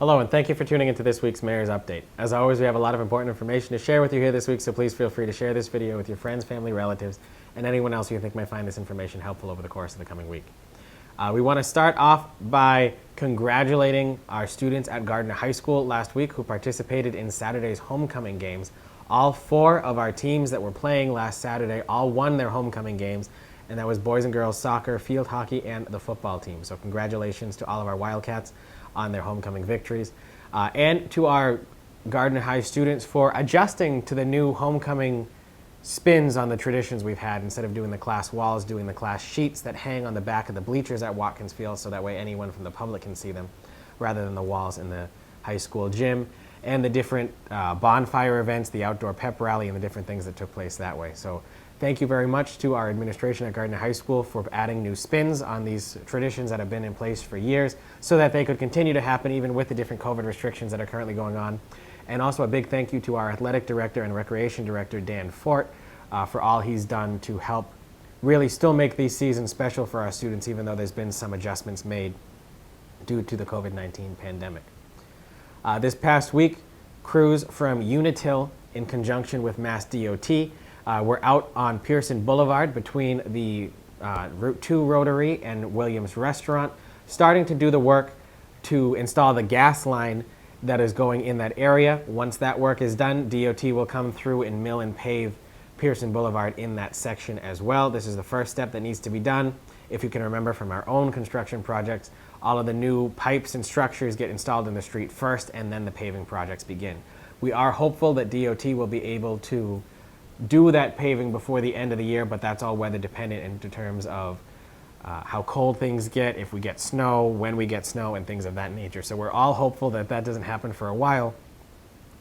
Hello, and thank you for tuning into this week's Mayor's Update. As always, we have a lot of important information to share with you here this week, so please feel free to share this video with your friends, family, relatives, and anyone else you think might find this information helpful over the course of the coming week. We want to start off by congratulating our students at Gardner High School last week who participated in Saturday's homecoming games. All 4 of our teams that were playing last Saturday all won their homecoming games, and that was boys and girls soccer, field hockey, and the football team. So congratulations to all of our Wildcats on their homecoming victories, and to our Gardner High students for adjusting to the new homecoming spins on the traditions we've had. Instead of doing the class walls, doing the class sheets that hang on the back of the bleachers at Watkins Field, so that way anyone from the public can see them, rather than the walls in the high school gym, and the different bonfire events, the outdoor pep rally, and the different things that took place that way. So thank you very much to our administration at Gardner High School for adding new spins on these traditions that have been in place for years so that they could continue to happen even with the different COVID restrictions that are currently going on. And also a big thank you to our athletic director and recreation director, Dan Fort, for all he's done to help really still make these seasons special for our students, even though there's been some adjustments made due to the COVID-19 pandemic. This past week, crews from Unitil in conjunction with Mass DOT we're out on Pearson Boulevard between the Route 2 Rotary and Williams Restaurant, starting to do the work to install the gas line that is going in that area. Once that work is done, DOT will come through and mill and pave Pearson Boulevard in that section as well. This is the first step that needs to be done. If you can remember from our own construction projects, all of the new pipes and structures get installed in the street first, and then the paving projects begin. We are hopeful that DOT will be able to do that paving before the end of the year, but that's all weather dependent in terms of how cold things get, if we get snow, when we get snow, and things of that nature. So we're all hopeful that that doesn't happen for a while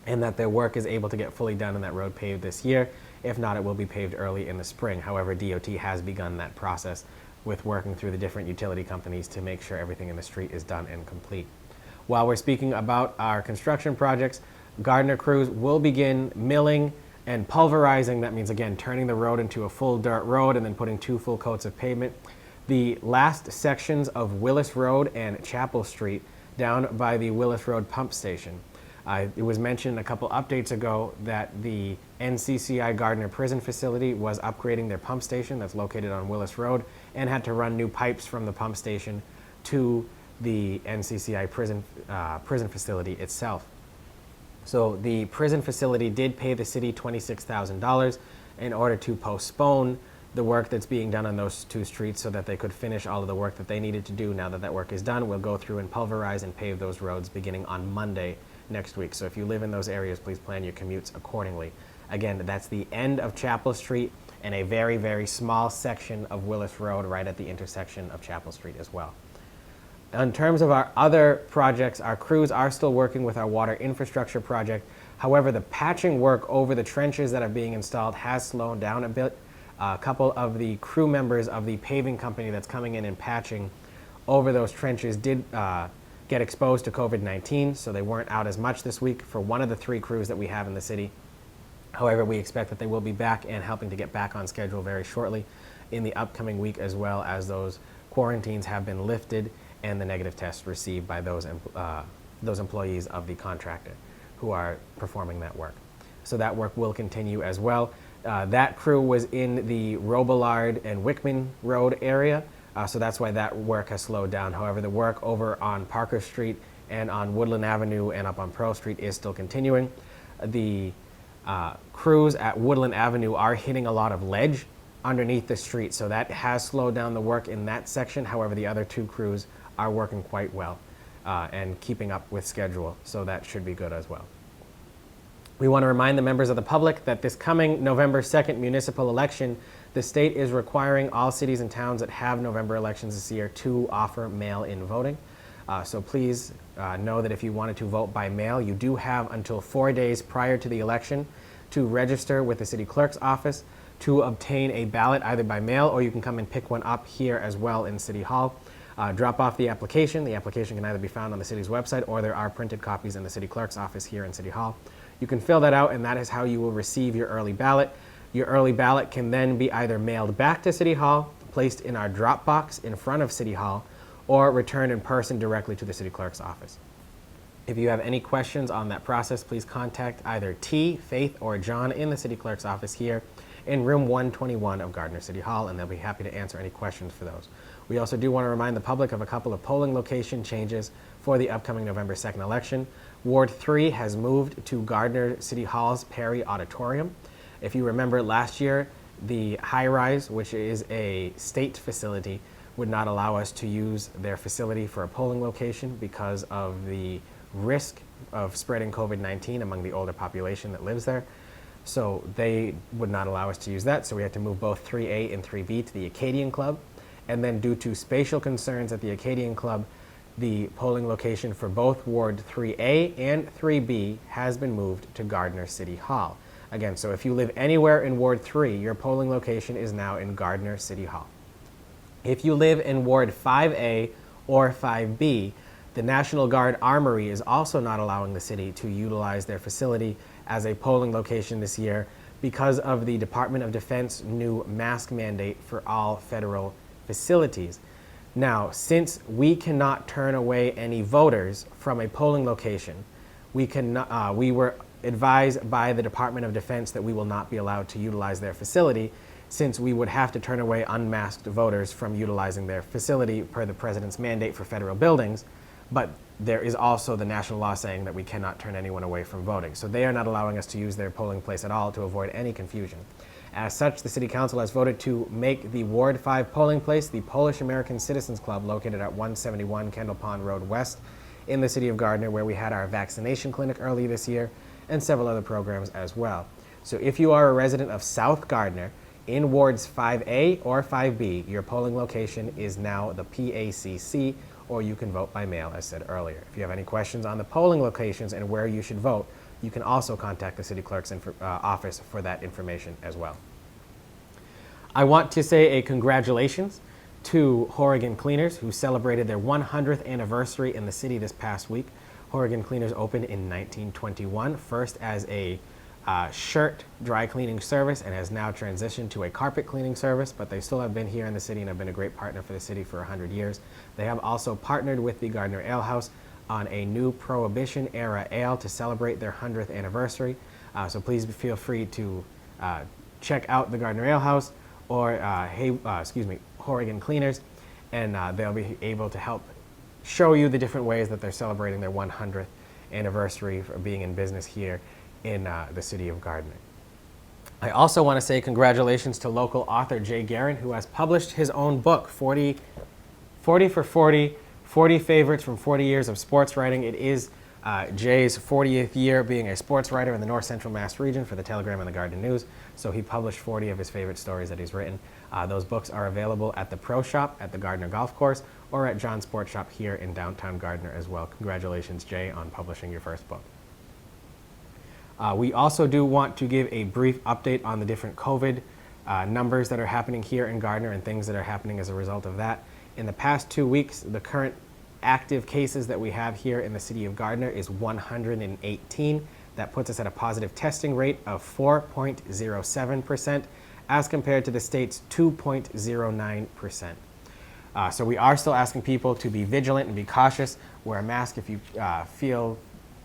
and that their work is able to get fully done and that road paved this year. If not, it will be paved early in the spring. However, DOT has begun that process with working through the different utility companies to make sure everything in the street is done and complete. While we're speaking about our construction projects, Gardner crews will begin milling and pulverizing. That means, again, turning the road into a full dirt road and then putting 2 full coats of pavement. The last sections of Willis Road and Chapel Street down by the Willis Road pump station. It was mentioned a couple updates ago that the NCCI Gardner Prison Facility was upgrading their pump station that's located on Willis Road and had to run new pipes from the pump station to the NCCI prison facility itself. So the prison facility did pay the city $26,000 in order to postpone the work that's being done on those 2 streets so that they could finish all of the work that they needed to do. Now that that work is done, we'll go through and pulverize and pave those roads beginning on Monday next week. So if you live in those areas, please plan your commutes accordingly. Again, that's the end of Chapel Street and a very, very small section of Willis Road right at the intersection of Chapel Street as well. In terms of our other projects, our crews are still working with our water infrastructure project. However, the patching work over the trenches that are being installed has slowed down a bit. A couple of the crew members of the paving company that's coming in and patching over those trenches did get exposed to COVID-19, so they weren't out as much this week for one of the 3 crews that we have in the city. However, we expect that they will be back and helping to get back on schedule very shortly in the upcoming week, as well as those quarantines have been lifted and the negative tests received by those employees of the contractor who are performing that work. So that work will continue as well. That crew was in the Robillard and Wickman Road area, so that's why that work has slowed down. However, the work over on Parker Street and on Woodland Avenue and up on Pearl Street is still continuing. The crews at Woodland Avenue are hitting a lot of ledge underneath the street, so that has slowed down the work in that section. However, the other 2 crews are working quite well and keeping up with schedule, so that should be good as well. We want to remind the members of the public that this coming November 2nd municipal election, the state is requiring all cities and towns that have November elections this year to offer mail-in voting. So please know that if you wanted to vote by mail, you do have until 4 days prior to the election to register with the city clerk's office to obtain a ballot either by mail, or you can come and pick one up here as well in City Hall. Drop off the application. The application can either be found on the city's website, or there are printed copies in the city clerk's office here in City Hall. You can fill that out, and that is how you will receive your early ballot. Your early ballot can then be either mailed back to City Hall, placed in our drop box in front of City Hall, or returned in person directly to the city clerk's office. If you have any questions on that process, please contact either T, Faith, or John in the city clerk's office here in room 121 of Gardner City Hall, and they'll be happy to answer any questions for those. We also do want to remind the public of a couple of polling location changes for the upcoming November 2nd election. Ward 3 has moved to Gardner City Hall's Perry Auditorium. If you remember last year, the high rise, which is a state facility, would not allow us to use their facility for a polling location because of the risk of spreading COVID-19 among the older population that lives there. So they would not allow us to use that. So we had to move both 3A and 3B to the Acadian Club. And then due to spatial concerns at the Acadian Club, the polling location for both Ward 3A and 3B has been moved to Gardner City Hall. Again, so if you live anywhere in Ward 3, your polling location is now in Gardner City Hall. If you live in Ward 5A or 5B, the National Guard Armory is also not allowing the city to utilize their facility as a polling location this year because of the Department of Defense new mask mandate for all federal facilities. Now, since we cannot turn away any voters from a polling location, we were advised by the Department of Defense that we will not be allowed to utilize their facility, since we would have to turn away unmasked voters from utilizing their facility per the president's mandate for federal buildings. But there is also the national law saying that we cannot turn anyone away from voting. So they are not allowing us to use their polling place at all to avoid any confusion. As such, the City Council has voted to make the Ward 5 polling place the Polish American Citizens Club located at 171 Kendall Pond Road West in the city of Gardner, where we had our vaccination clinic early this year and several other programs as well. So if you are a resident of South Gardner in Wards 5A or 5B, your polling location is now the PACC, or you can vote by mail, as said earlier. If you have any questions on the polling locations and where you should vote, you can also contact the city clerk's office for that information as well. I want to say a congratulations to Horrigan Cleaners, who celebrated their 100th anniversary in the city this past week. Horrigan Cleaners opened in 1921, first as a shirt dry cleaning service and has now transitioned to a carpet cleaning service, but they still have been here in the city and have been a great partner for the city for 100 years. They have also partnered with the Gardner Ale House on a new Prohibition era ale to celebrate their 100th anniversary. So please feel free to check out the Gardner Ale House or Horrigan Cleaners, and they'll be able to help show you the different ways that they're celebrating their 100th anniversary for being in business here in the city of Gardner. I also want to say congratulations to local author Jay Guerin, who has published his own book, 40 for 40 favorites from 40 years of sports writing. It is Jay's 40th year being a sports writer in the North Central Mass region for the Telegram and the Gardner News, so he published 40 of his favorite stories that he's written. Those books are available at the Pro Shop at the Gardner Golf Course or at John's Sports Shop here in downtown Gardner as well. Congratulations, Jay, on publishing your first book. We also do want to give a brief update on the different COVID numbers that are happening here in Gardner and things that are happening as a result of that. In the past 2 weeks, the current active cases that we have here in the city of Gardner is 118. That puts us at a positive testing rate of 4.07% as compared to the state's 2.09%. So we are still asking people to be vigilant and be cautious. Wear a mask if you feel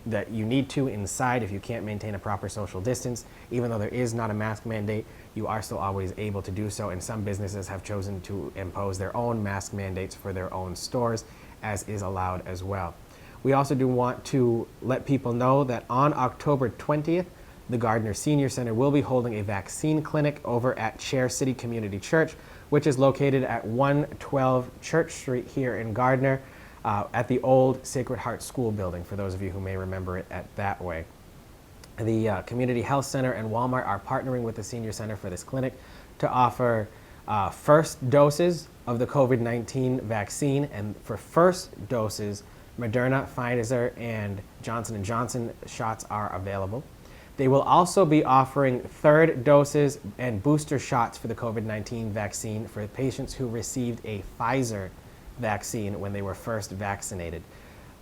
that you need to inside, if you can't maintain a proper social distance. Even though there is not a mask mandate, you are still always able to do so, and some businesses have chosen to impose their own mask mandates for their own stores, as is allowed as well. We also do want to let people know that on October 20th, the Gardner Senior Center will be holding a vaccine clinic over at Chair City Community Church, which is located at 112 Church Street here in Gardner, at the old Sacred Heart School building, for those of you who may remember it at that way. The Community Health Center and Walmart are partnering with the Senior Center for this clinic to offer first doses of the COVID-19 vaccine, and for first doses, Moderna, Pfizer, and Johnson & Johnson shots are available. They will also be offering third doses and booster shots for the COVID-19 vaccine for patients who received a Pfizer vaccine when they were first vaccinated.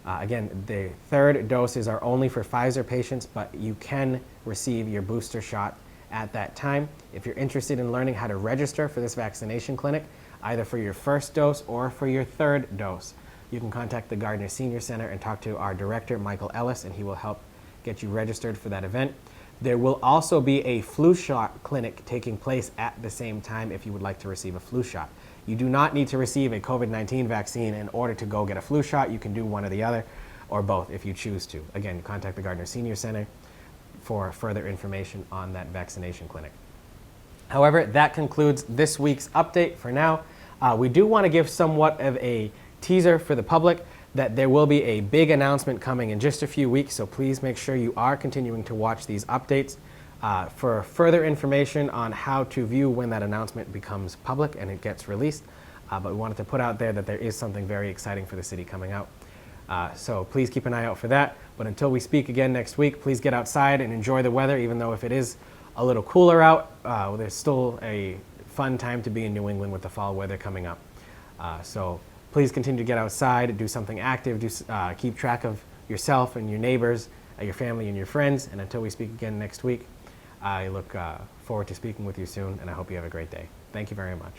Again, the third doses are only for Pfizer patients, but you can receive your booster shot at that time. If you're interested in learning how to register for this vaccination clinic, either for your first dose or for your third dose, you can contact the Gardner Senior Center and talk to our director, Michael Ellis, and he will help get you registered for that event. There will also be a flu shot clinic taking place at the same time if you would like to receive a flu shot. You do not need to receive a COVID-19 vaccine in order to go get a flu shot. You can do one or the other, or both if you choose to. Again, contact the Gardner Senior Center for further information on that vaccination clinic. However, that concludes this week's update for now. We do want to give somewhat of a teaser for the public that there will be a big announcement coming in just a few weeks, so please make sure you are continuing to watch these updates for further information on how to view when that announcement becomes public and it gets released. But we wanted to put out there that there is something very exciting for the city coming out. So please keep an eye out for that. But until we speak again next week, please get outside and enjoy the weather, even though if it is a little cooler out, there's still a fun time to be in New England with the fall weather coming up. So please continue to get outside, do something active, keep track of yourself and your neighbors, your family and your friends. And until we speak again next week, I look forward to speaking with you soon, and I hope you have a great day. Thank you very much.